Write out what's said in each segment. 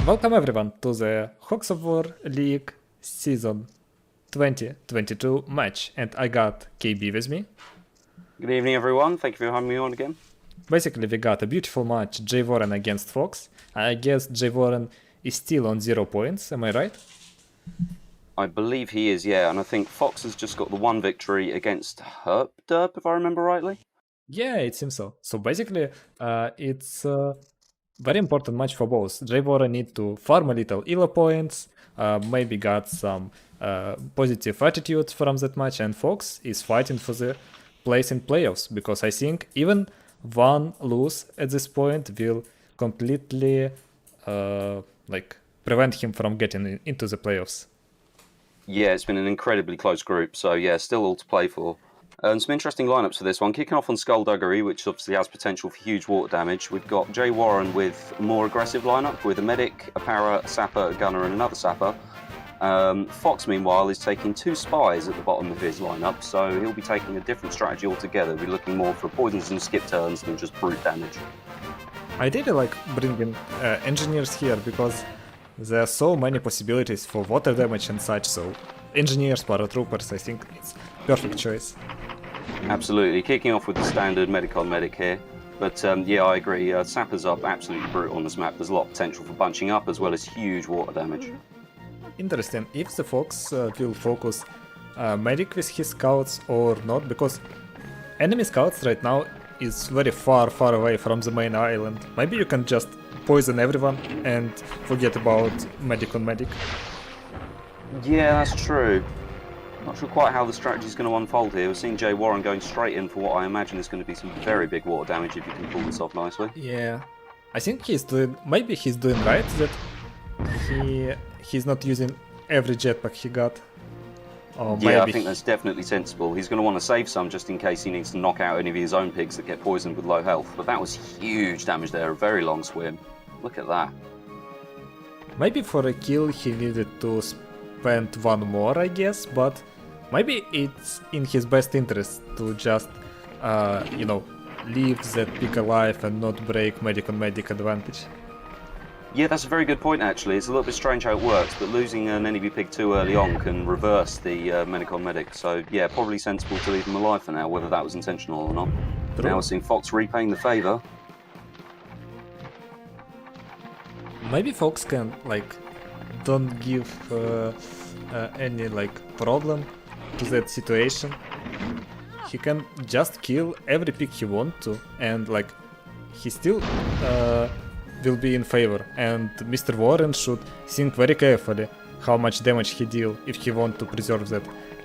Welcome everyone to the Hogs of War League Season 2022 match, and I got KB with me. Good evening, everyone. Thank you for having me on again. Basically, we got a beautiful match, J.Warren against Fox. I guess J.Warren is still on 0 points, am I right? I believe he is, yeah, and I think Fox has just got the one victory against Herb, if I remember rightly. Yeah, it seems so. So basically, it's a very important match for both. J.Warren need to farm a little elo points, maybe got some positive attitude from that match, and Fox is fighting for the place in playoffs, because I think even one lose at this point will completely prevent him from getting into the playoffs. Yeah, it's been an incredibly close group, so yeah, still all to play for. And some interesting lineups for this one. Kicking off on Skullduggery, which obviously has potential for huge water damage. We've got J.Warren with a more aggressive lineup, with a medic, a para, a sapper, a gunner, and another sapper. Fox, meanwhile, is taking 2 spies at the bottom of his lineup, so he'll be taking a different strategy altogether. We're looking more for poisons and skip turns than just brute damage. I really like bringing engineers here, because there are so many possibilities for water damage and such, so engineers, paratroopers, I think it's perfect choice. Absolutely, kicking off with the standard medic on medic here. But yeah, I agree, sappers up absolutely brutal on this map. There's a lot of potential for bunching up as well as huge water damage. Interesting if the Fox will focus medic with his scouts or not, because enemy scouts right now is very far away from the main island. Maybe you can just poison everyone and forget about medic on medic. Yeah, that's true. Not sure quite how the strategy is going to unfold here. We're seeing J.Warren going straight in for what I imagine is going to be some very big water damage if you can pull this off nicely. Yeah, I think maybe he's doing right that he's not using every jetpack he got. Or yeah, maybe I think that's definitely sensible. He's going to want to save some just in case he needs to knock out any of his own pigs that get poisoned with low health. But that was huge damage there, a very long swim. Look at that. Maybe for a kill he needed to spend one more, I guess, but maybe it's in his best interest to just, leave that pick alive and not break medic on medic advantage. Yeah, that's a very good point, actually. It's a little bit strange how it works, but losing an enemy pig too early on can reverse the medic on medic. So, yeah, probably sensible to leave him alive for now, whether that was intentional or not. True. Now we're seeing Fox repaying the favour. Maybe Fox can, don't give any, problem to that situation. He can just kill every pig he wants to, and, he still will be in favor, and Mr. Warren should think very carefully how much damage he deal if he wants to preserve that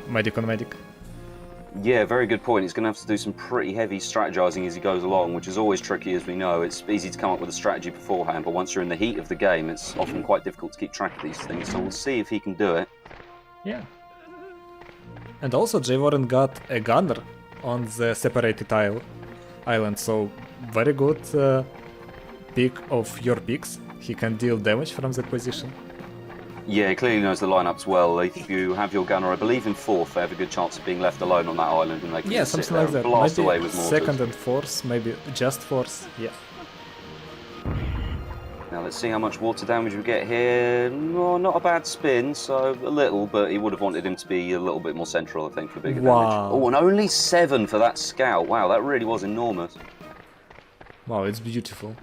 medic on medic. Yeah, very good point. He's going to have to do some pretty heavy strategizing as he goes along, which is always tricky, as we know. It's easy to come up with a strategy beforehand, but once you're in the heat of the game, it's often quite difficult to keep track of these things, so we'll see if he can do it. Yeah. And also J.Warren got a gunner on the separated island, so very good pick of your picks. He can deal damage from that position. Yeah, he clearly knows the lineups well. If you have your gunner, I believe in 4th, they have a good chance of being left alone on that island, and they can just sit something there like that. and blast Maybe away with mortars. 2nd and 4th, maybe just 4th, yeah. Now let's see how much water damage we get here. No, not a bad spin, so a little, but he would have wanted him to be a little bit more central, I think, for bigger damage. Oh, and only 7 for that scout. Wow, that really was enormous. Wow, it's beautiful.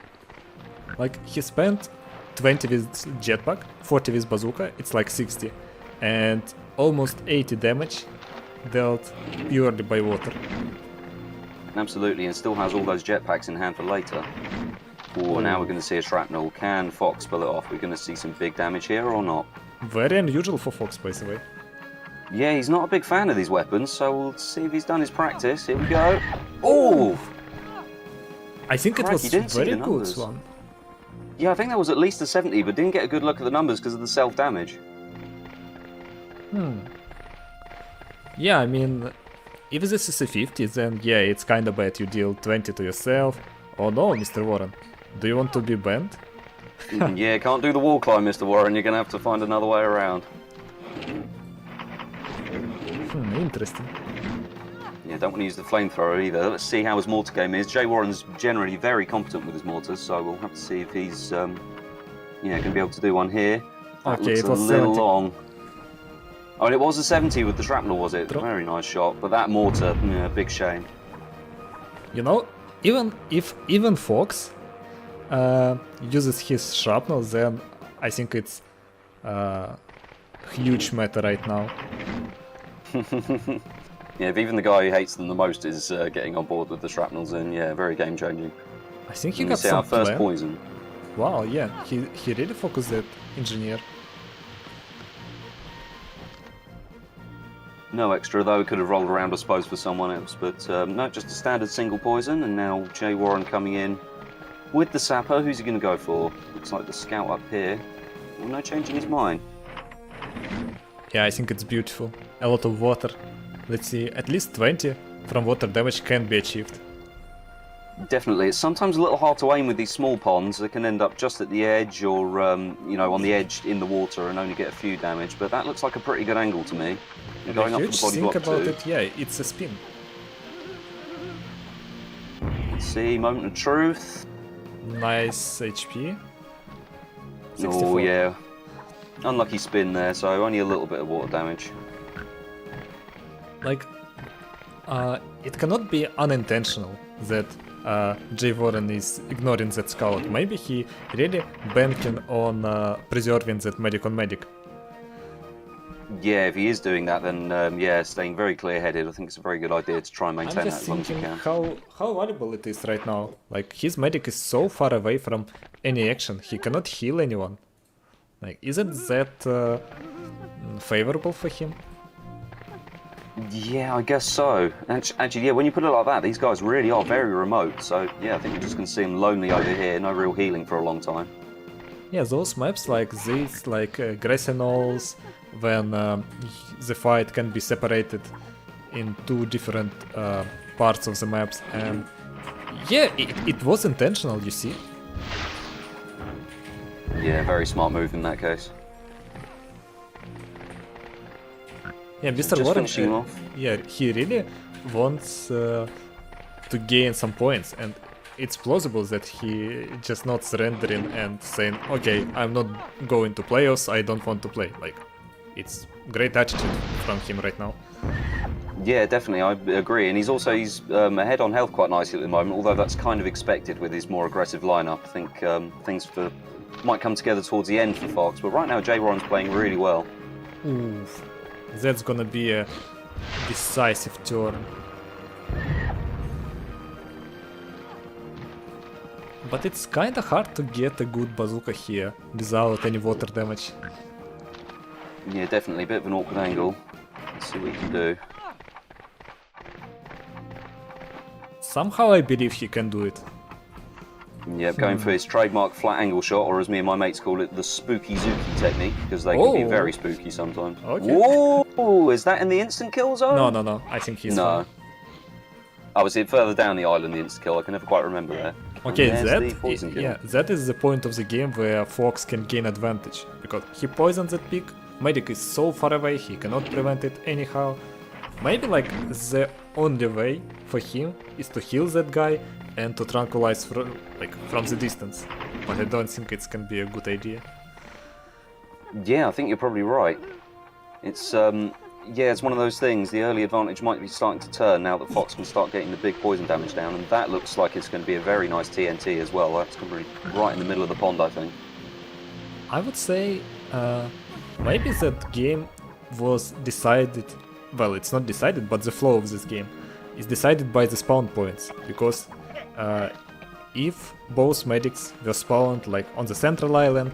He spent 20 with jetpack, 40 with bazooka, it's 60, and almost 80 damage dealt purely by water. Absolutely, and still has all those jetpacks in hand for later. Oh, now we're going to see a shrapnel. Can Fox pull it off? We're going to see some big damage here or not? Very unusual for Fox, by the way. Yeah, he's not a big fan of these weapons, so we'll see if he's done his practice. Here we go. Oh! I think it was a very good one. Yeah, I think that was at least a 70, but didn't get a good look at the numbers because of the self-damage. Yeah, I mean, if this is a 50, then yeah, it's kinda bad. You deal 20 to yourself. Oh no, Mr. Warren, do you want to be banned? Yeah, can't do the wall climb, Mr. Warren. You're going to have to find another way around. Interesting. Yeah, don't want to use the flamethrower either. Let's see how his mortar game is. J.Warren's generally very competent with his mortars, so we'll have to see if he's Yeah, going to be able to do one here. That Okay, looks it a was little 70. long. Oh, and it was a 70 with the shrapnel, was it? True. Very nice shot. But that mortar, yeah, big shame. You know, even Fox uses his shrapnel, then I think it's huge meta right now. Yeah, if even the guy who hates them the most is getting on board with the shrapnels, then yeah, very game changing. I think he And got we see some our first plan. poison. Wow, yeah, he really focused that engineer. No extra though, could have rolled around I suppose for someone else, but no, just a standard single poison, and now J.Warren coming in with the sapper. Who's he going to go for? Looks like the scout up here. Well, no changing his mind. Yeah, I think it's beautiful. A lot of water. Let's see, at least 20 from water damage can be achieved. Definitely, it's sometimes a little hard to aim with these small ponds. They can end up just at the edge or, you know, on the edge in the water and only get a few damage, but that looks like a pretty good angle to me. And Going the up for huge the body thing block about too. it, yeah, it's a spin. Let's see, moment of truth. Nice HP. Oh 64. yeah, unlucky spin there, so only a little bit of water damage. Like, it cannot be unintentional that J.Warren is ignoring that scout. Maybe he really banking on preserving that medic on medic. Yeah, if he is doing that, then yeah, staying very clear-headed. I think it's a very good idea to try and I'm maintain that just as long as you thinking can. how valuable it is right now. Like, his medic is so far away from any action, he cannot heal anyone. Like, isn't that favorable for him? Yeah, I guess so. Actually, yeah, when you put it like that, these guys really are very remote. So yeah, I think we're just going to see them lonely over here. No real healing for a long time. Yeah, those maps like this, like grassy knolls, when the fight can be separated in two different parts of the maps, and yeah, it was intentional, you see. Yeah, very smart move in that case. Yeah, Mr. Just Warren, finishing him off. yeah, he really wants to gain some points, and it's plausible that he just not surrendering and saying, okay, I'm not going to playoffs, I don't want to play. Like, it's great attitude from him right now. Yeah, definitely, I agree. And he's ahead on health quite nicely at the moment, although that's kind of expected with his more aggressive lineup. I think things might come together towards the end for Fox, but right now J.Warren's playing really well. Oof, that's gonna be a decisive turn. But it's kinda hard to get a good bazooka here without any water damage. Yeah, definitely, a bit of an awkward angle. Let's see what he can do. Somehow I believe he can do it. Yep, going for his trademark flat angle shot, or as me and my mates call it, the spooky Zuki technique, because they can be Oh. very spooky sometimes. Okay. Whoa! Is that in the instant kill zone? No, I think he's No. fine. Oh, was it further down the island, the instant kill? I can never quite remember there. Okay, And there's the poison kill. yeah, that is the point of the game where Fox can gain advantage, because he poisons that pig, medic is so far away, he cannot prevent it anyhow. Maybe like the only way for him is to heal that guy and to tranquilize from the distance, but I don't think it can be a good idea. Yeah, I think you're probably right. It's it's one of those things. The early advantage might be starting to turn now that Fox can start getting the big poison damage down, and that looks like it's going to be a very nice TNT as well. That's going to be right in the middle of the pond, I think. I would say maybe that game was decided, well, it's not decided, but the flow of this game is decided by the spawn points, because if both medics were spawned like on the central island,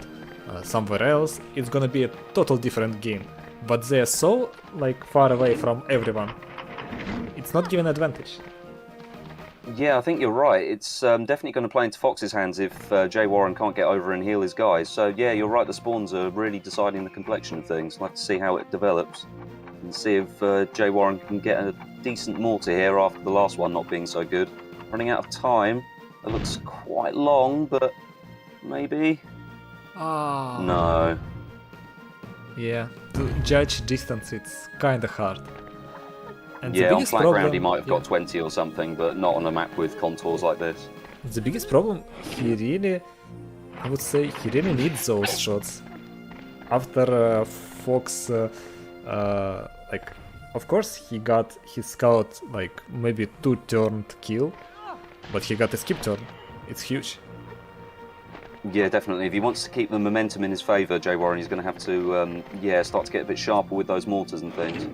somewhere else, it's gonna be a total different game. But they're so like far away from everyone, it's not given advantage. Yeah, I think you're right. It's definitely going to play into Fox's hands if J.Warren can't get over and heal his guys. So yeah, you're right, the spawns are really deciding the complexion of things. I'll have to see how it develops and see if J.Warren can get a decent mortar here after the last one not being so good. Running out of time. It looks quite long, but maybe? Ah. No. Yeah, to judge distance it's kinda hard. And the Yeah, on biggest flat problem, ground he might have got yeah, 20 or something, but not on a map with contours like this. the biggest problem, he really I would say he really needs those shots. After Fox, like, of course he got his scout like maybe 2-turned kill, but he got a skip turn. It's huge. Yeah, definitely. If he wants to keep the momentum in his favour, J.Warren, he's going to have to, yeah, start to get a bit sharper with those mortars and things.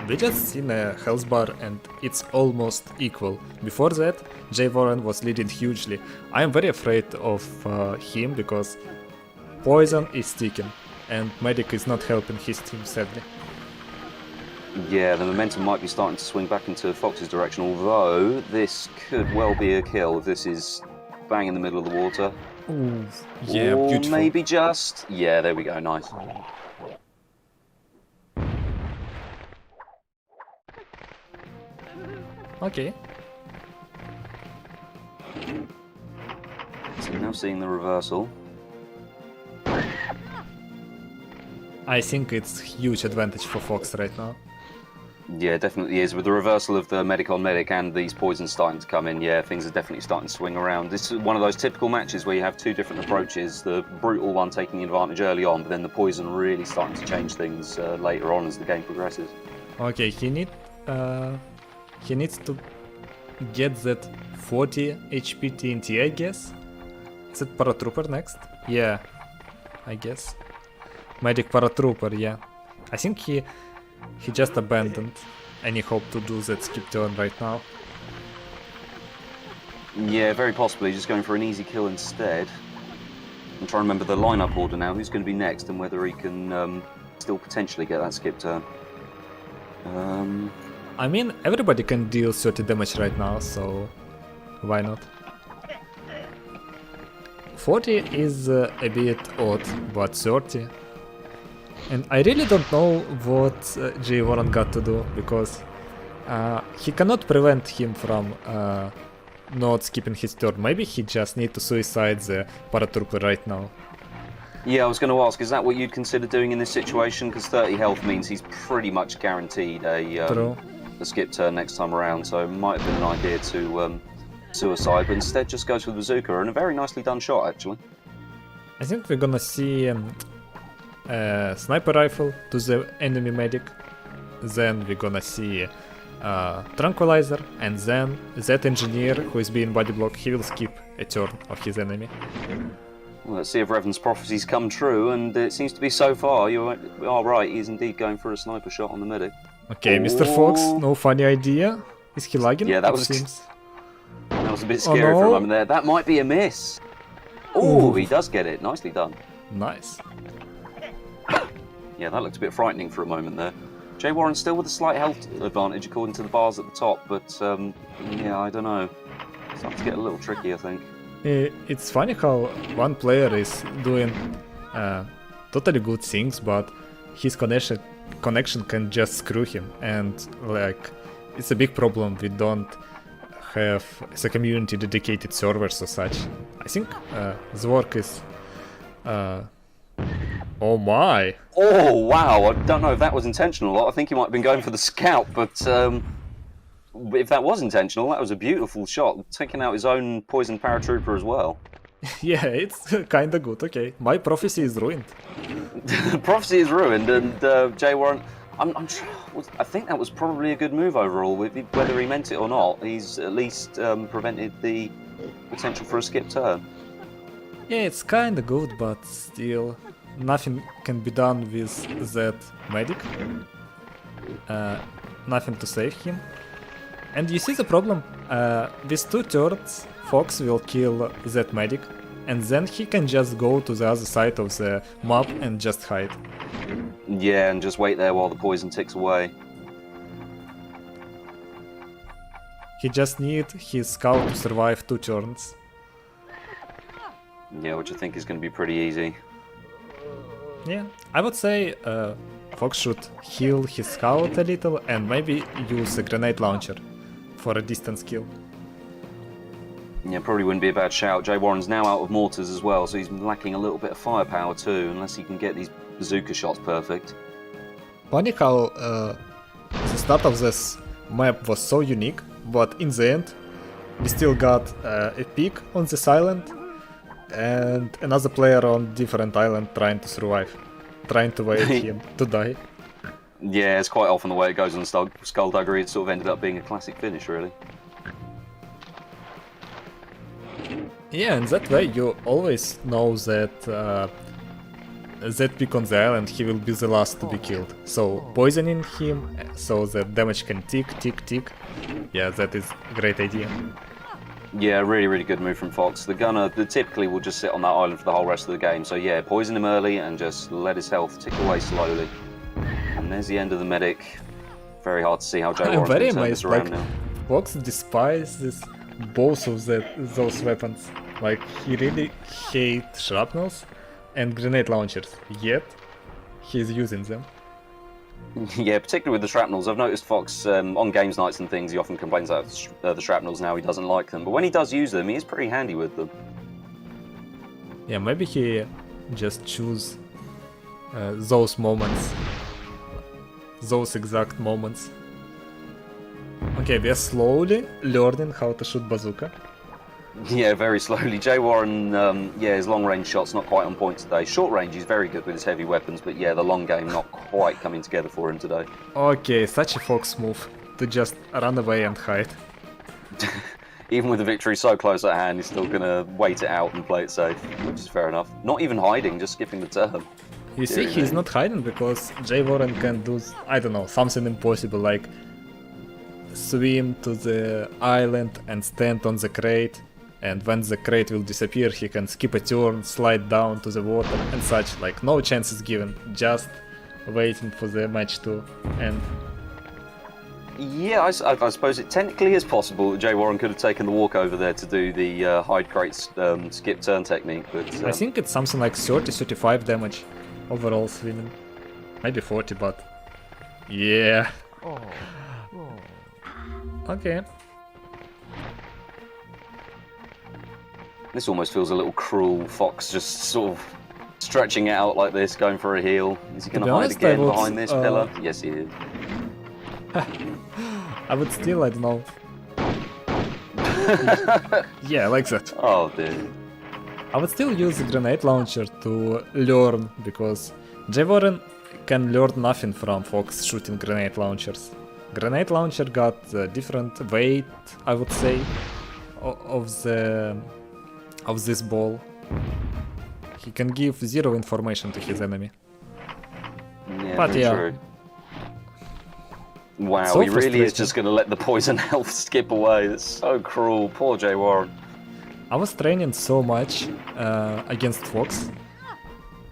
We just seen a health bar and it's almost equal. Before that, J.Warren was leading hugely. I am very afraid of him because poison is sticking and medic is not helping his team, sadly. Yeah, the momentum might be starting to swing back into Fox's direction, although this could well be a kill if this is bang in the middle of the water. Ooh, yeah, or beautiful. maybe just... Yeah, there we go, nice. Okay. So now seeing the reversal. I think it's huge advantage for Fox right now. Yeah, definitely is. With the reversal of the medic on medic and these poisons starting to come in, yeah, things are definitely starting to swing around. This is one of those typical matches where you have two different approaches. The brutal one taking the advantage early on, but then the poison really starting to change things later on as the game progresses. Okay, he needs to get that 40 HP TNT, I guess. Is it Paratrooper next? Yeah, I guess. Medic Paratrooper, yeah. I think he just abandoned any hope to do that skip turn right now. Yeah, very possibly. Just going for an easy kill instead. I'm trying to remember the lineup order now. Who's going to be next and whether he can still potentially get that skip turn. I mean, everybody can deal 30 damage right now, so why not? 40 is a bit odd, but 30... And I really don't know what J.Warren got to do, because he cannot prevent him from not skipping his turn. Maybe he just need to suicide the Paratrooper right now. Yeah, I was going to ask, is that what you'd consider doing in this situation? Because 30 health means he's pretty much guaranteed a skip turn next time around, so it might have been an idea to suicide, but instead just goes for the bazooka, and a very nicely done shot, actually. I think we're gonna see sniper rifle to the enemy medic, then we're gonna see tranquilizer, and then that engineer who is being body blocked, he will skip a turn of his enemy. Well, let's see if Revan's prophecies come true, and it seems to be so far. You are right, he's indeed going for a sniper shot on the medic. Okay, Mr. Fox, no funny idea. Is he lagging? Yeah, that was a bit scary for a moment there. That might be a miss. Oh, he does get it. Nicely done. Nice. Yeah, that looked a bit frightening for a moment there. J.Warren still with a slight health advantage according to the bars at the top, but yeah, I don't know. It's starting to get a little tricky, I think. It's funny how one player is doing totally good things, but his connection can just screw him, and like it's a big problem. We don't have as a community dedicated servers or such. I think the work is oh my! Oh wow! I don't know if that was intentional. I think he might have been going for the scout, but if that was intentional, that was a beautiful shot, taking out his own poisoned paratrooper as well. Yeah, it's kinda good. Okay, my prophecy is ruined. Prophecy is ruined, and J.Warren, I think that was probably a good move overall. Whether he meant it or not, he's at least prevented the potential for a skip turn. Yeah, it's kinda good, but still, nothing can be done with that medic. Nothing to save him. And you see the problem? With 2 turns, Fox will kill that medic, and then he can just go to the other side of the map and just hide. Yeah, and just wait there while the poison ticks away. He just needs his scout to survive 2 turns. Yeah, which I think is going to be pretty easy. Yeah, I would say Fox should heal his scout a little and maybe use a grenade launcher for a distance kill. Yeah, probably wouldn't be a bad shout. J.Warren's now out of mortars as well, so he's lacking a little bit of firepower too, unless he can get these bazooka shots perfect. Funny how the start of this map was so unique, but in the end we still got a peak on this island, and another player on different island trying to survive, trying to wait him to die. Yeah, it's quite often the way it goes on Skullduggery. It sort of ended up being a classic finish, really. Yeah, and that way you always know that that pick on the island, he will be the last to be killed. So poisoning him so that damage can tick, tick, tick. Yeah, that is a great idea. Yeah, really, really good move from Fox. The gunner typically will just sit on that island for the whole rest of the game. So yeah, poison him early and just let his health tick away slowly. And there's the end of the medic. Very hard to see how J.Warren very can turn this amazed, around now. Fox despises both of those weapons. Like, he really hates shrapnels and grenade launchers, yet he's using them. Yeah, particularly with the shrapnels. I've noticed Fox, on games nights and things, he often complains about the shrapnels now, he doesn't like them. But when he does use them, he is pretty handy with them. Yeah, maybe he just choose those moments. Those exact moments. Okay, we are slowly learning how to shoot bazooka. Yeah, very slowly. J.Warren, yeah, his long-range shot's not quite on point today. Short range, he's very good with his heavy weapons, but yeah, the long game not quite coming together for him today. Okay, such a Fox move, to just run away and hide. Even with the victory so close at hand, he's still going to wait it out and play it safe, which is fair enough. Not even hiding, just skipping the turn. You see, he's not hiding because J.Warren can do, I don't know, something impossible, like swim to the island and stand on the crate, and when the crate will disappear, he can skip a turn, slide down to the water and such. Like, no chances given, just waiting for the match to end. Yeah, I suppose it technically is possible that J.Warren could have taken the walk over there to do the hide crate skip turn technique, but... I think it's something like 30-35 damage overall swimming. Maybe 40, but... Yeah. Okay. This almost feels a little cruel. Fox just sort of stretching it out like this, going for a heal. Is he going to hide again behind this pillar? Yes, he is. I would still, I don't know. Yeah, like that. Oh, dear. I would still use the grenade launcher to learn, because J.Warren can learn nothing from Fox shooting grenade launchers. Grenade launcher got different weight, I would say, of this ball. He can give zero information to his enemy. Yeah, but yeah. True. Wow, so he really is just going to let the poison health skip away. That's so cruel. Poor J.Warren. I was training so much against Fox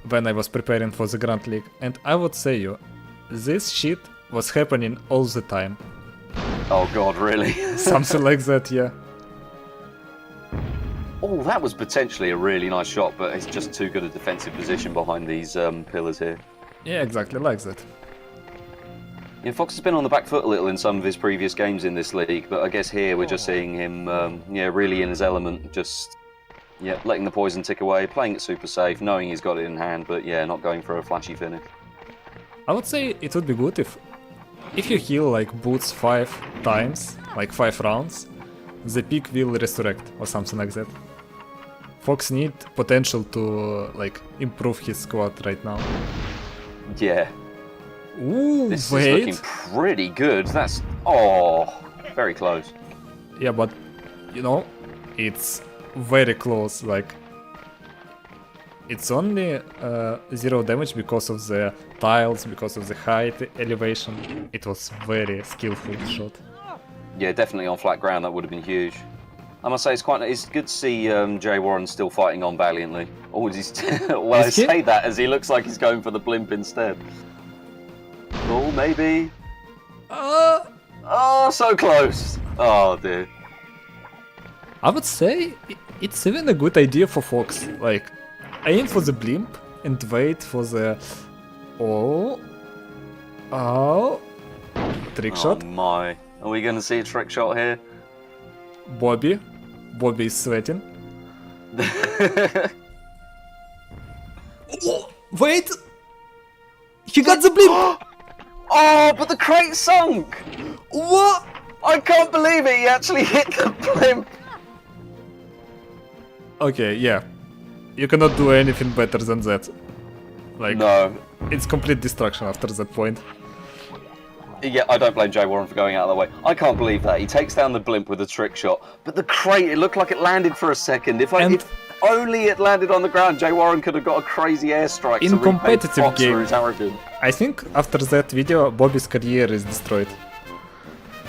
when I was preparing for the Grand League, and I would say you, this shit was happening all the time. Oh god, really? Something like that, yeah. Oh, that was potentially a really nice shot, but it's just too good a defensive position behind these pillars here. Yeah, exactly like that. Yeah, Fox has been on the back foot a little in some of his previous games in this league, but I guess here we're just seeing him, yeah, really in his element, just, yeah, letting the poison tick away, playing it super safe, knowing he's got it in hand, but yeah, not going for a flashy finish. I would say it would be good if you heal like boots 5 times, like 5 rounds, the pick will resurrect or something like that. Fox need potential to like improve his squad right now. Yeah. Ooh, this wait. is looking pretty good. That's, oh, very close. Yeah, but you know, it's very close. Like, it's only 0 damage because of the tiles, because of the height elevation. It was very skillful shot. Yeah, definitely on flat ground that would have been huge. I must say it's good to see J.Warren still fighting on valiantly. Oh, is he well, I say that as he looks like he's going for the blimp instead. Oh, maybe. Oh, so close. Oh dear. I would say it's even a good idea for Fox. Like, aim for the blimp and wait for the... Oh. Trick shot. Oh my. Are we going to see a trick shot here? Bobby is sweating. Oh, wait! He got the blimp! Oh, but the crate sunk! What? I can't believe it, he actually hit the blimp! Okay, yeah. You cannot do anything better than that. Like, No. it's complete destruction after that point. Yeah, I don't blame J.Warren for going out of the way. I can't believe that. He takes down the blimp with a trick shot, but the crate, it looked like it landed for a second. If only it landed on the ground, J.Warren could have got a crazy airstrike In to repay competitive Fox game, for his arrogance. I think after that video, Bobby's career is destroyed.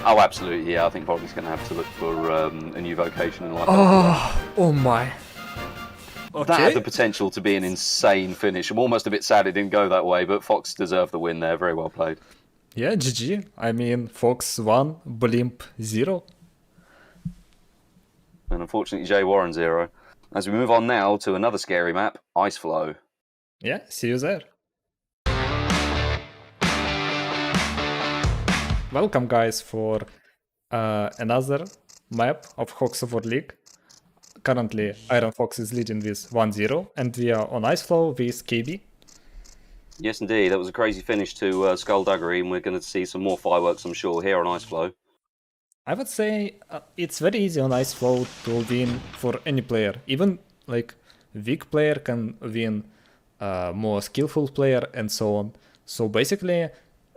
Oh, absolutely, yeah. I think Bobby's going to have to look for a new vocation in life. Oh my. That had the potential to be an insane finish. I'm almost a bit sad it didn't go that way, but Fox deserved the win there. Very well played. Yeah, GG. I mean, Fox 1, Blimp 0. And unfortunately, J.Warren 0. As we move on now to another scary map, Ice Flow. Yeah, see you there. Welcome guys for another map of Hogs of War League. Currently, Iron Fox is leading with 1-0, and we are on Ice Flow with KB. Yes, indeed. That was a crazy finish to Skullduggery, and we're going to see some more fireworks, I'm sure, here on Ice Flow. I would say it's very easy on Ice Flow to win for any player. Even like weak player can win more skillful player and so on. So basically,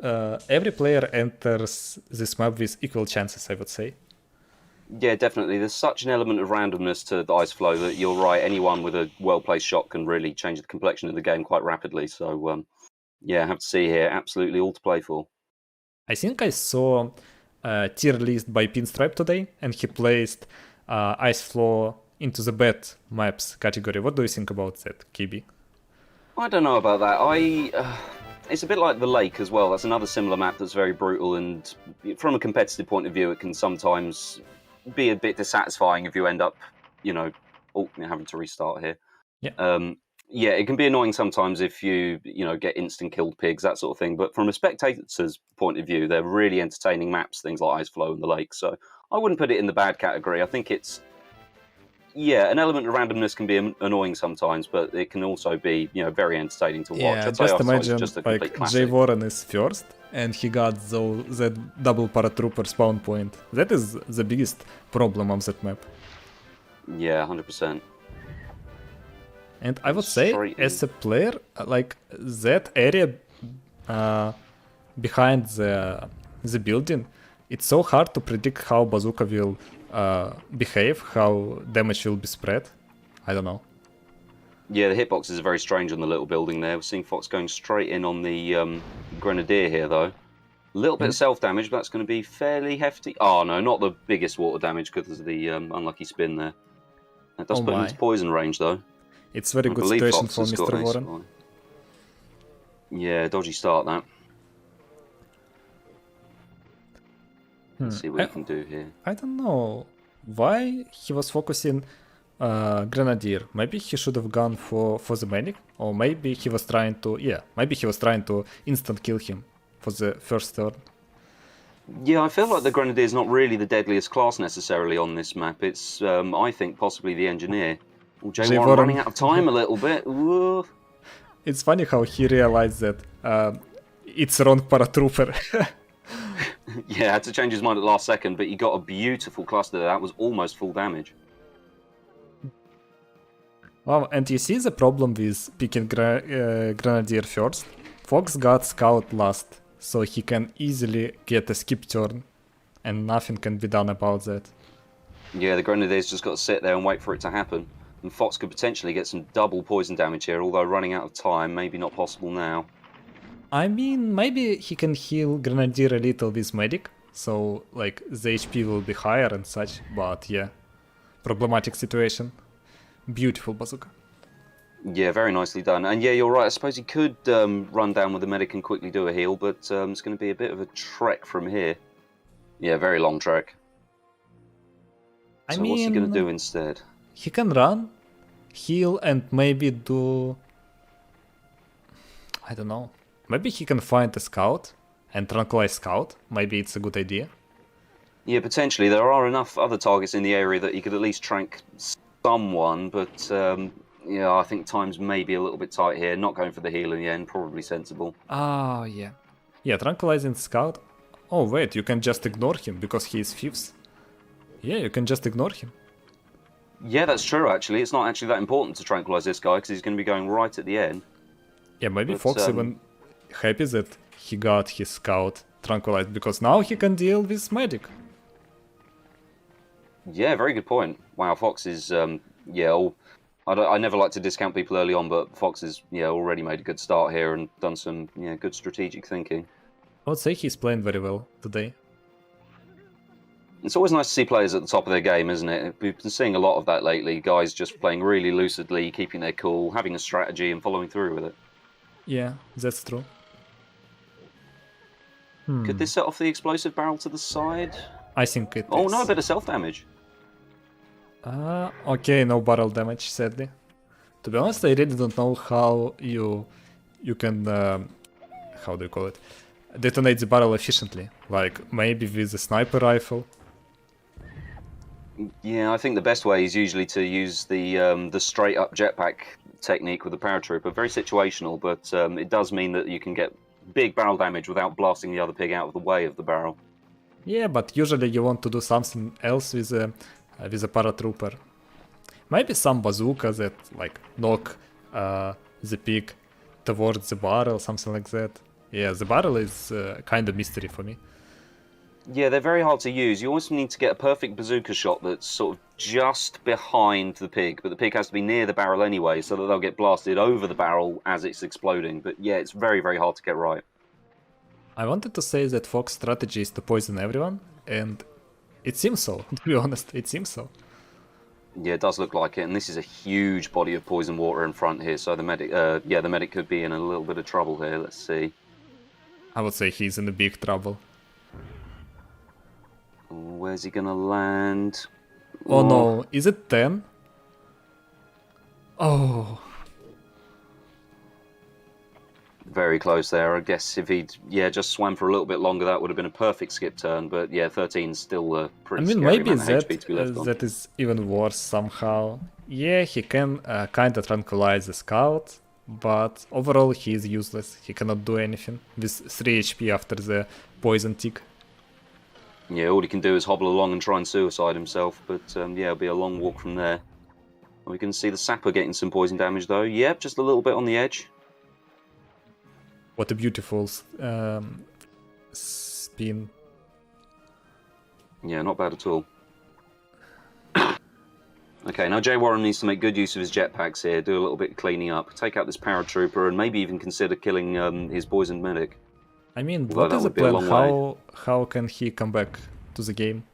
every player enters this map with equal chances, I would say. Yeah, definitely. There's such an element of randomness to the Ice Flow that you're right. Anyone with a well-placed shot can really change the complexion of the game quite rapidly. So, yeah, I have to see here. Absolutely all to play for. I think I saw a tier list by Pinstripe today, and he placed Ice Flow into the bad maps category. What do you think about that, KB? I don't know about that. It's a bit like the Lake as well. That's another similar map that's very brutal, and from a competitive point of view, it can sometimes be a bit dissatisfying if you end up, having to restart here. Yeah. Yeah, it can be annoying sometimes if you get instant killed pigs, that sort of thing. But from a spectator's point of view, they're really entertaining maps, things like Ice Flow and the Lake. So I wouldn't put it in the bad category. I think it's, an element of randomness can be annoying sometimes, but it can also be, very entertaining to watch. Yeah, I'd say just Ice Flow is imagine just a complete like classic. J.Warren is first, and he got that double paratrooper spawn point. That is the biggest problem of that map. Yeah, 100%. And I would say, as a player, like that area behind the building, it's so hard to predict how Bazooka will behave, how damage will be spread. I don't know. Yeah, the hitboxes are very strange on the little building there. We're seeing Fox going straight in on the Grenadier here, though. A little bit of self-damage, but that's going to be fairly hefty. Oh, no, not the biggest water damage because of the unlucky spin there. That does put him into poison range, though. It's very good situation for Mr. Warren. Yeah, dodgy start, that. Let's see what we can do here. I don't know why he was focusing Grenadier. Maybe he should have gone for the medic, or maybe he was trying to instant kill him for the first turn. Yeah, I feel like the Grenadier is not really the deadliest class necessarily on this map. It's, I think, possibly the Engineer. J.Warren running out of time a little bit. Ooh. It's funny how he realized that it's wrong paratrooper. Yeah, had to change his mind at the last second, but he got a beautiful cluster there. That was almost full damage. Well, and you see the problem with picking Grenadier first? Fox got Scout last, so he can easily get a skip turn, and nothing can be done about that. Yeah, the Grenadier's just got to sit there and wait for it to happen. And Fox could potentially get some double poison damage here, although running out of time, maybe not possible now. I mean, maybe he can heal Grenadier a little with Medic, so like the HP will be higher and such, but yeah, problematic situation. Beautiful bazooka. Yeah, very nicely done. And yeah, you're right, I suppose he could run down with the Medic and quickly do a heal, but it's going to be a bit of a trek from here. Yeah, very long trek. So what's he going to do instead? He can run, heal, and maybe do... I don't know. Maybe he can find a scout and tranquilize scout. Maybe it's a good idea. Yeah, potentially. There are enough other targets in the area that he could at least trank someone, but yeah, I think time's maybe a little bit tight here. Not going for the heal in the end, probably sensible. Oh, yeah. Yeah, tranquilizing scout. Oh, wait, you can just ignore him because he is fifth. Yeah, you can just ignore him. Yeah, that's true, actually. It's not actually that important to tranquilize this guy, because he's going to be going right at the end. Yeah, maybe But, Fox even happy that he got his scout tranquilized, because now he can deal with medic. Yeah, very good point. Wow, Fox is, I never like to discount people early on, but Fox has, already made a good start here and done some, good strategic thinking. I would say he's playing very well today. It's always nice to see players at the top of their game, isn't it? We've been seeing a lot of that lately. Guys just playing really lucidly, keeping their cool, having a strategy and following through with it. Yeah, that's true. Could this set off the explosive barrel to the side? I think it Oh is. no, a bit of self-damage. Okay, no barrel damage, sadly. To be honest, I really don't know how you can, how do you call it, detonate the barrel efficiently. Like, maybe with a sniper rifle. Yeah, I think the best way is usually to use the straight-up jetpack technique with the paratrooper. Very situational, but it does mean that you can get big barrel damage without blasting the other pig out of the way of the barrel. Yeah, but usually you want to do something else with a paratrooper. Maybe some bazooka that like knock the pig towards the barrel, something like that. Yeah, the barrel is kind of mystery for me. Yeah, they're very hard to use. You always need to get a perfect bazooka shot that's sort of just behind the pig, but the pig has to be near the barrel anyway, so that they'll get blasted over the barrel as it's exploding. But yeah, it's very, very hard to get right. I wanted to say that Fox's strategy is to poison everyone, and it seems so, to be honest, it seems so. Yeah, it does look like it, and this is a huge body of poison water in front here, so the medic could be in a little bit of trouble here. Let's see. I would say he's in a big trouble. Where's he gonna land? Oh no, is it 10? Oh. Very close there. I guess if he'd just swam for a little bit longer, that would have been a perfect skip turn. But yeah, 13's still a pretty scary maybe amount of HP to be left on. that is even worse somehow. Yeah, he can kind of tranquilize the scout, but overall he is useless. He cannot do anything with 3 HP after the poison tick. Yeah, all he can do is hobble along and try and suicide himself. But it'll be a long walk from there. We can see the sapper getting some poison damage though. Yep, just a little bit on the edge. What a beautiful spin. Yeah, not bad at all. Okay, now J.Warren needs to make good use of his jetpacks here, do a little bit of cleaning up, take out this paratrooper, and maybe even consider killing his poisoned medic. I mean, Although what is the would be a plan? long How can he come back to the game?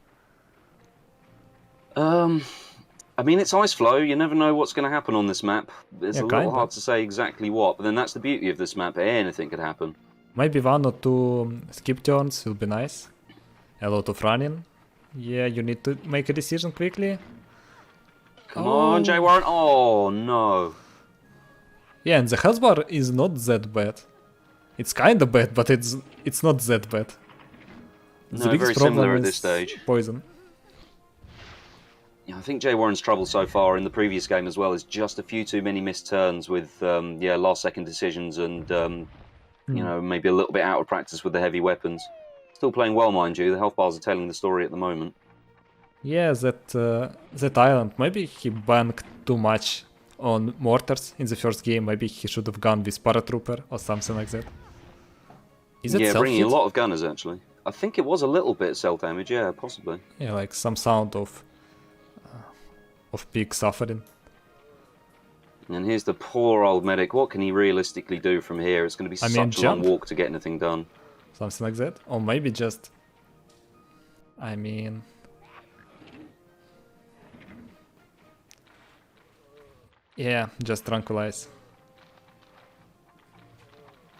I mean, it's ice flow. You never know what's going to happen on this map. It's a little hard to say exactly what, but then that's the beauty of this map. Anything could happen. Maybe 1 or 2 skip turns will be nice. A lot of running. Yeah, you need to make a decision quickly. Come on, J.Warren. Oh, no. Yeah, and the health bar is not that bad. It's kinda bad, but it's not that bad. No, very similar at this stage. Poison. Yeah, I think J.Warren's trouble so far in the previous game as well is just a few too many missed turns with last-second decisions and maybe a little bit out of practice with the heavy weapons. Still playing well, mind you. The health bars are telling the story at the moment. Yeah, that island. Maybe he banked too much on mortars in the first game. Maybe he should have gone with paratrooper or something like that. Is it self-hit? Bringing a lot of gunners actually. I think it was a little bit self-damage. Yeah, possibly. Yeah, like some sound of pig suffering. And here's the poor old medic. What can he realistically do from here? It's going to be such a long walk to get anything done. Something like that. Or maybe just... I mean... Yeah, just tranquilize.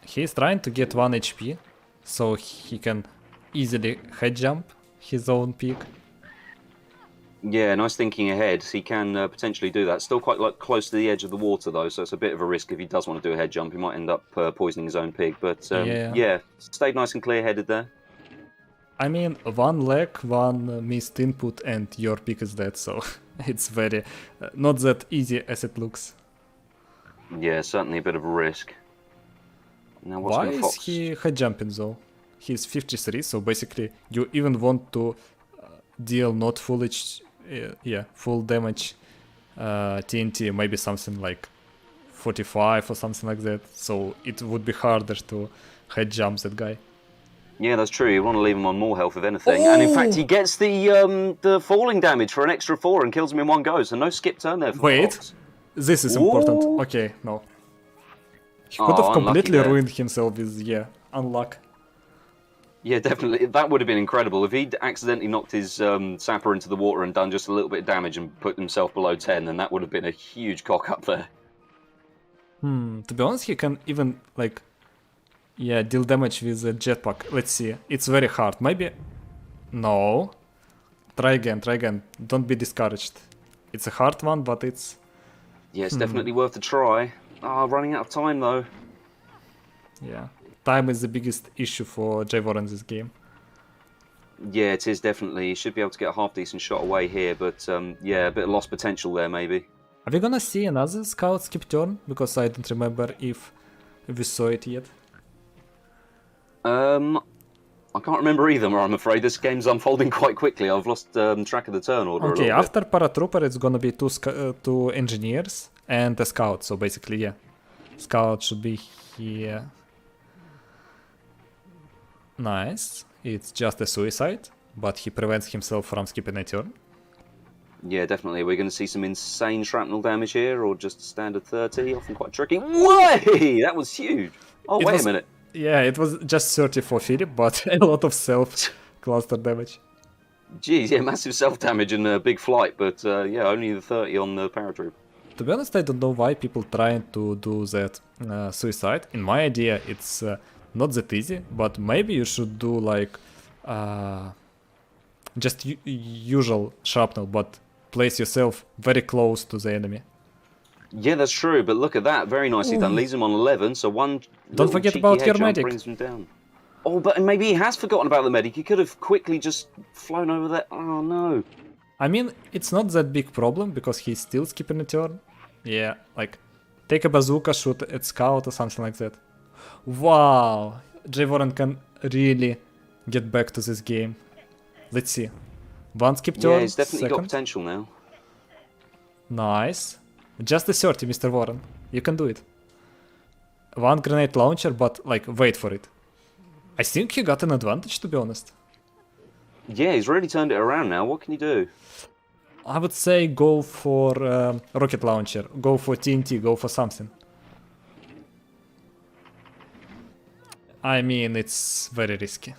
He's trying to get 1 HP, so he can easily head jump his own pig. Yeah, nice thinking ahead. He can potentially do that. Still quite close to the edge of the water though, so it's a bit of a risk if he does want to do a head jump. He might end up poisoning his own pig, but stayed nice and clear-headed there. I mean, 1 leg, 1 missed input, and your pig is dead, so it's very not that easy as it looks. Yeah, certainly a bit of a risk. Now, what's Why going is he head jumping though? He's 53, so basically you even want to deal not full damage TNT, maybe something like 45 or something like that. So it would be harder to head jump that guy. Yeah, that's true. You want to leave him on more health, if anything. And in fact, he gets the falling damage for an extra 4 and kills him in one go. So no skip turn there for Wait, Hogs. this is important. Ooh. Okay, no. He could have unlucky completely there. ruined himself with, unluck. Yeah, definitely. That would have been incredible. If he'd accidentally knocked his sapper into the water and done just a little bit of damage and put himself below 10, then that would have been a huge cock up there. To be honest, he can even, like, deal damage with a jetpack. Let's see. It's very hard. Maybe... No. Try again. Don't be discouraged. It's a hard one, but it's... Yeah, it's definitely worth a try. Running out of time, though. Yeah. Time is the biggest issue for J.Warren this game. Yeah, it is definitely. He should be able to get a half-decent shot away here, but yeah, a bit of lost potential there, maybe. Are we gonna see another scout skip turn? Because I don't remember if we saw it yet. I can't remember either, I'm afraid. This game's unfolding quite quickly. I've lost track of the turn order a Okay, little bit. after Paratrooper it's gonna be two engineers and a scout, so basically, yeah. Scout should be here. Nice. It's just a suicide, but he prevents himself from skipping a turn. Yeah, definitely. We're going to see some insane shrapnel damage here, or just standard 30, often quite tricky. Way! That was huge! Oh, wait a minute. Yeah, it was just 30 for Philip, but a lot of self-cluster damage. Jeez, yeah, massive self-damage and a big flight, but yeah, only the 30 on the paratroop. To be honest, I don't know why people trying to do that suicide. In my idea, it's not that easy, but maybe you should do like just usual shrapnel, but place yourself very close to the enemy. Yeah, that's true, but look at that. Very nicely done. Leaves him on 11, so one Don't forget about your medic. brings him down. Oh, but maybe he has forgotten about the medic. He could have quickly just flown over there. Oh, no. I mean, it's not that big problem, because he's still skipping a turn. Yeah, like, take a bazooka, shoot at scout or something like that. Wow, J.Warren can really get back to this game. Let's see. One skip turn, Yeah, he's definitely got second. potential now. Nice. Just a 30, Mr. Warren. You can do it. One grenade launcher, but, like, wait for it. I think he got an advantage, to be honest. Yeah, he's really turned it around now. What can you do? I would say go for rocket launcher, go for TNT, go for something. I mean, it's very risky.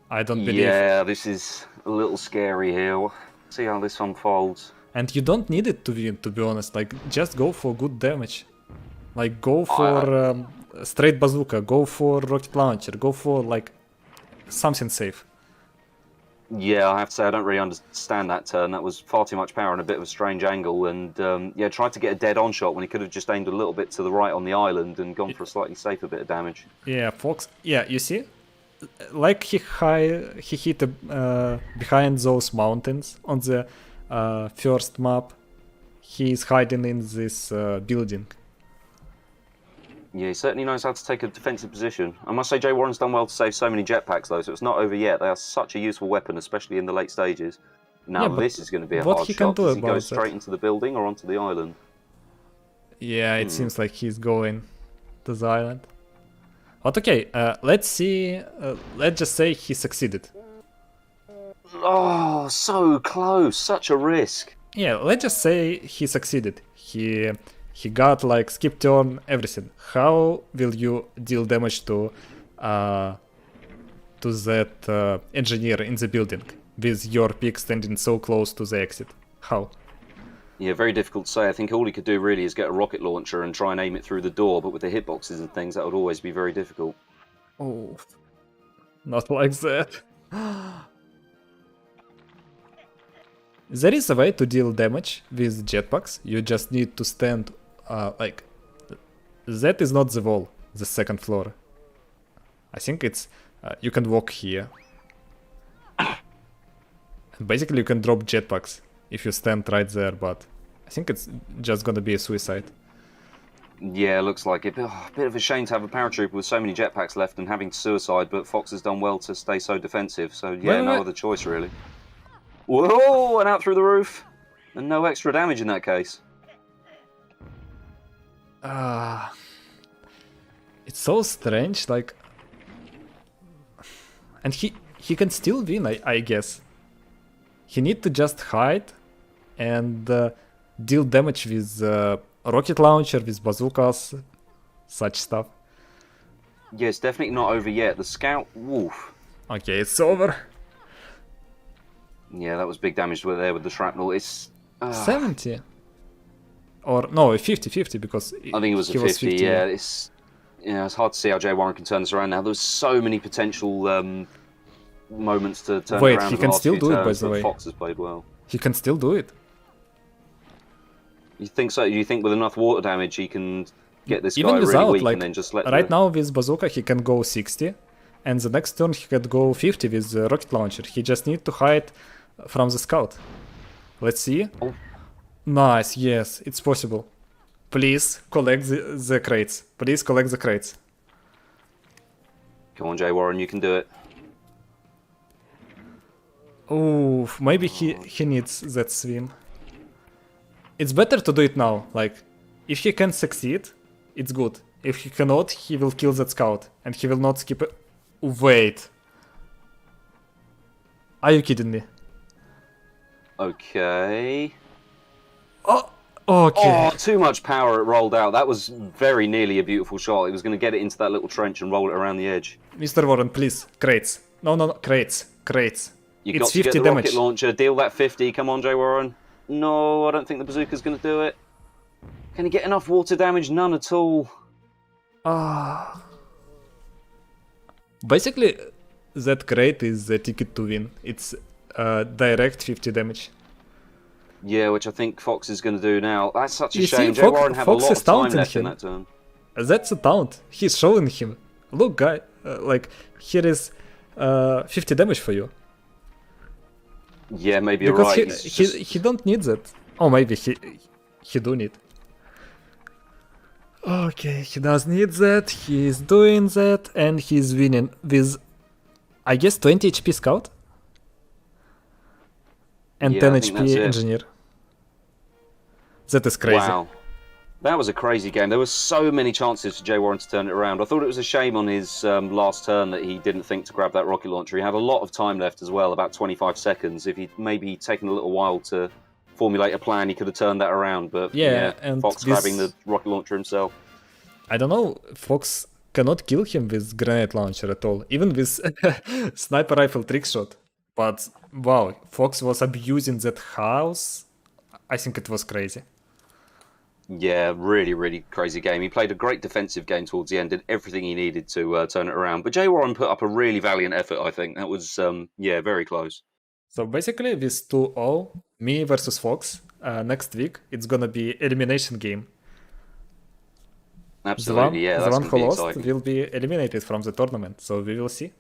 I don't believe... Yeah, this is a little scary here. We'll see how this unfolds. And you don't need it to win, to be honest. Like, just go for good damage. Like, go for straight bazooka, go for rocket launcher, go for, like, something safe. Yeah, I have to say I don't really understand that turn. That was far too much power and a bit of a strange angle. And yeah, tried to get a dead-on shot when he could have just aimed a little bit to the right on the island and gone for a slightly safer bit of damage. Yeah, Fox. Yeah, you see, like he hit behind those mountains on the first map. He is hiding in this building. Yeah, he certainly knows how to take a defensive position. I must say J.Warren's done well to save so many jetpacks, though, so it's not over yet. They are such a useful weapon, especially in the late stages. Now, Yeah, this is going to be a what hard he can shot. do Does he go about straight that? into the building or onto the island? Yeah, it seems like he's going to the island. But okay, let's see. Let's just say he succeeded. Oh, so close. Such a risk. Yeah, let's just say he succeeded. He got like skip turn, everything. How will you deal damage to that engineer in the building with your pick standing so close to the exit? How? Yeah, very difficult to say. I think all he could do really is get a rocket launcher and try and aim it through the door, but with the hitboxes and things, that would always be very difficult. Oh, not like that. There is a way to deal damage with jetpacks. You just need to stand like... That is not the wall, the second floor. I think it's... you can walk here. And basically you can drop jetpacks if you stand right there, but I think it's just gonna be a suicide. Yeah, looks like it. Oh, a bit of a shame to have a paratrooper with so many jetpacks left and having to suicide, but Fox has done well to stay so defensive, so yeah, no other choice really. Whoa, and out through the roof. And no extra damage in that case. It's so strange, like... And he can still win, I guess. He need to just hide and deal damage with rocket launcher, with bazookas, such stuff. Yeah, it's definitely not over yet. The scout, woof. Okay, it's over. Yeah, that was big damage there with the shrapnel. It's 70? Or no, 50-50 because I think it was he a 50. Yeah, it's hard to see how J.Warren can turn this around now. There's so many potential moments to turn Wait, it around. he in the can last still few do it, by turns, the but way. Fox has played well. He can still do it. You think so? You think with enough water damage he can get this Even guy without, really weak like, and then just let right now with bazooka he can go 60, and the next turn he could go 50 with the rocket launcher. He just need to hide from the scout. Let's see. Oh. Nice, yes, it's possible. Please collect the crates. Please collect the crates. Come on, J.Warren, you can do it. Oh, maybe he needs that swim. It's better to do it now. Like, if he can succeed, it's good. If he cannot, he will kill that scout, and he will not skip it. Wait. Are you kidding me? Okay. Oh, okay. Oh, too much power it rolled out. That was very nearly a beautiful shot. It was going to get it into that little trench and roll it around the edge. Mr. Warren, please, crates. No, crates. You It's got to 50 get the damage. rocket launcher, deal that 50. Come on, J.Warren. No, I don't think the bazooka's going to do it. Can he get enough water damage? None at all. Basically, that crate is the ticket to win. It's direct 50 damage. Yeah, which I think Fox is going to do now. That's such a You see, shame. J.Warren had a Fox lot is of time taunting left in him. that turn. That's a taunt. He's showing him. Look, guy, like, here is 50 damage for you. Yeah, maybe you're Because right. he don't need that. Oh, maybe he do need. Okay, he does need that. He's doing that, and he's winning with, I guess, 20 HP scout and Yeah, 10 I think that's HP it. engineer. That is crazy. Wow. That was a crazy game. There were so many chances for J.Warren to turn it around. I thought it was a shame on his last turn that he didn't think to grab that rocket launcher. He had a lot of time left as well, about 25 seconds. If he'd maybe taken a little while to formulate a plan, he could have turned that around. But Yeah, and Fox this- grabbing the rocket launcher himself. I don't know, Fox cannot kill him with grenade launcher at all, even with sniper rifle trick shot. But wow, Fox was abusing that house. I think it was crazy. Yeah, really, really crazy game. He played a great defensive game towards the end, did everything he needed to turn it around. But J.Warren put up a really valiant effort, I think. That was, very close. So basically, with 2-0, me versus Fox, next week it's gonna be elimination game. Absolutely, yeah, the that's one going who to be lost exciting. will be eliminated from the tournament, so we will see.